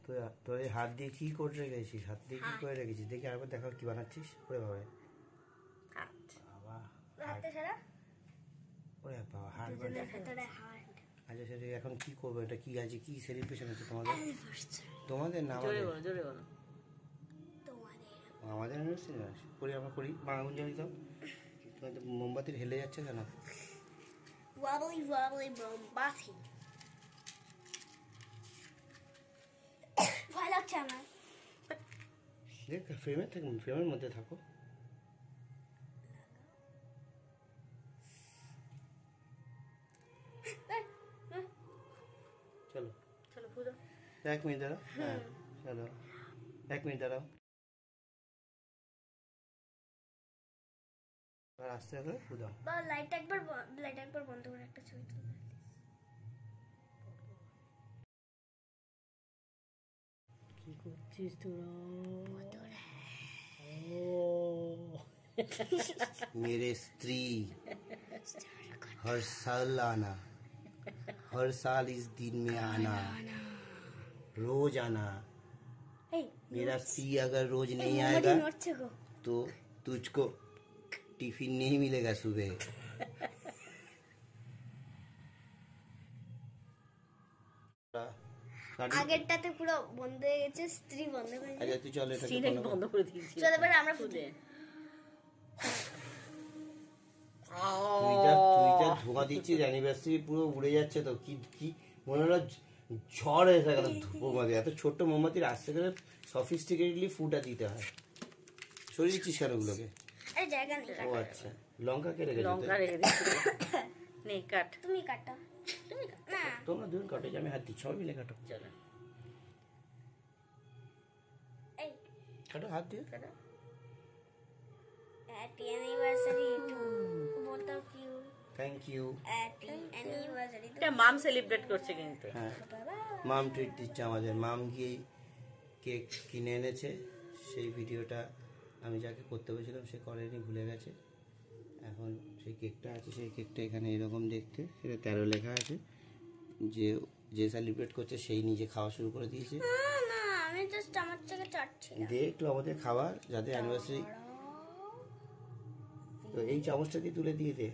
তো তোর এই হাত দিয়ে কি করে রেখেছিস? হাত দিয়ে কি করে রেখেছিস? দেখি আরেকবার দেখাও কি বানাচ্ছিস। ওরে বাবা, বাবা ওরে বাবা, হার্ট বানাচ্ছিস। আচ্ছা সেটা এখন কি করবো? এটা কি আছে? কি সেলিব্রেশন হচ্ছে তোমাদের? তোমাদের না আমাদের? আমাদের অ্যানিভার্সারি আছে, করি আমরা করি। বাঙালি জানি তো তোমাদের মোমবাতির হেলে যাচ্ছে কেন? wobbly wobbly মোমবাতি ভয় লাগছে আমার। দেখ ফ্রেমের মধ্যে থাকো। চলো চলো পুরো 1 মিনিট দাঁড়াও। হ্যাঁ চলো 1 মিনিট দাঁড়াও। আর আস্তে আস্তে ফুদাও। বা লাইট একবার বন্ধ করে একটা ছবি তুলবে। কি করছিস তোরা? मेरे स्त्री हर साल आना, हर साल इस दिन में आना, रोज आना। मेरा स्त्री अगर रोज नहीं आएगा तो तुझको टिफिन नहीं मिलेगा सुबह। আগেরটাতে পুরো বন্ধ হয়ে গেছে, স্ত্রী বন্ধ হয়ে গেছে। আচ্ছা তুই চল এটা বন্ধ করে দিয়েছি। চল এবার আমরা ফুটে। তুই যা ধোঁয়া দিচ্ছিস, অ্যানিভার্সারি পুরো উড়ে যাচ্ছে তো। কি কি মনে হলো ঝড় এসে গেল মোমবাতি। এত ছোট্ট মোমবাতির আসতে গেলে সফিস্টিকেটলি ফুটা দিতে হয়। সরিয়ে দিচ্ছিস কেন ওগুলোকে? আরে জায়গা নেই। ও আচ্ছা, লঙ্কা কে রেখেছিস? লঙ্কা রেখে দিচ্ছি। নে কাট। তুমি কাটো। না তোমরা দুজন কাটো, আমি হাত দিচ্ছি, সবাই মিলে কাটো। চলো এই কাটো হাত দিয়ে। কাটো। Happy anniversary to both of you. Thank you. Happy anniversary এটা মাম সেলিব্রেট করছে কিন্তু। হ্যাঁ মাম ট্রিট দিচ্ছে আমাদের। মাম গিয়ে কেক কিনে এনেছে। সেই ভিডিওটা আমি যাকে করতে বলেছিলাম সে করেনি, ভুলে গেছে। এখন সেই কেকটা আছে, সেই কেকটা এখানে এরকম দেখতে, সেটা 13 লেখা আছে। যে সেলিব্রেট করছে সেই নিজে খাওয়া শুরু করে দিয়েছে। না আমি জাস্ট আমার থেকে চাটছি। দে একটু আমাদের খাবার, যাতে অ্যানিভার্সারি। তো এই চামচটা দিয়ে তুলে দিয়ে দে।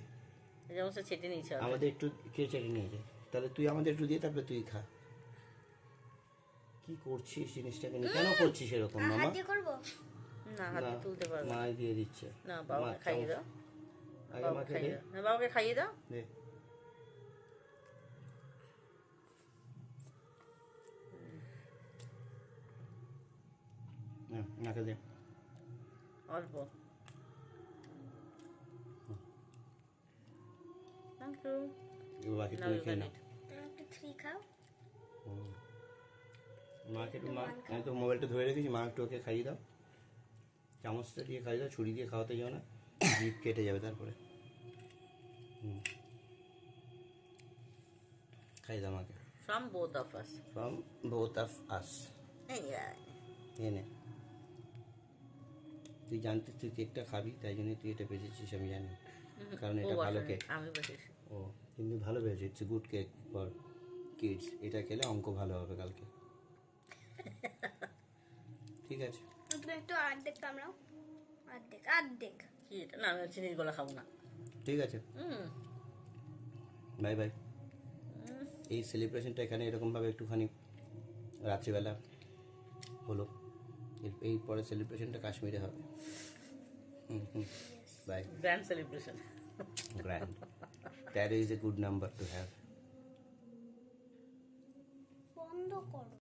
এই চামচটা ছেটে নিয়েছে আমাদের একটু খেয়ে চেটে নিয়ে যায়। তাহলে তুই আমাদের একটু দিয়ে, তারপরে তুই খা। কি করছিস জিনিসটাকে নিয়ে? কেন করছিস এরকম মামা? হাত দিয়ে করব না, হাতে তুলতে পারবে মা দিয়ে দিচ্ছে। না। বাবাকে খাইয়ে দাও। আগে মাকে দে। না, বাবাকে খাইয়ে দাও। দে। নাকে দে। অল্প। Thank you. এবার বাকি তুই খেয়ে না। একটু 3 খাও। মাকে একটু, আমি তো মোবাইলটা ধরে রেখেছি, মা একটু ওকে খাইয়ে দাও। চামচটা দিয়ে খাইয়ে দাও, ছুরি দিয়ে খাওয়াতে যাও না, জিভ কেটে যাবে তারপরে। খাইয়ে দাও মাকে। From both of us. From both of us. এই নে। তুই জানতিস তুই কেকটা খাবি, তাই জন্য তুই এটা বেঁচেছিস, আমি জানি। কারণ এটা ভালো কেক। আমি বেঁচেছি। ও কিন্তু ভালো বেঁচেছে। It's good cake for kids. এটা খেলে অঙ্ক ভালো হবে কালকে। ঠিক আছে, তুমি একটু অর্ধেক কামড়াও। অর্ধেক কি এটা? না, আমি চিনির গলা খাবো না। ঠিক আছে, বাই বাই। এই সেলিব্রেশনটা এখানে এরকমভাবে একটুখানি রাত্রিবেলা হলো। এই পরে সেলিব্রেশনটা কাশ্মীরে হবে। Bye. Grand celebration. Grand. That is a good number to have. বন্ধ করো।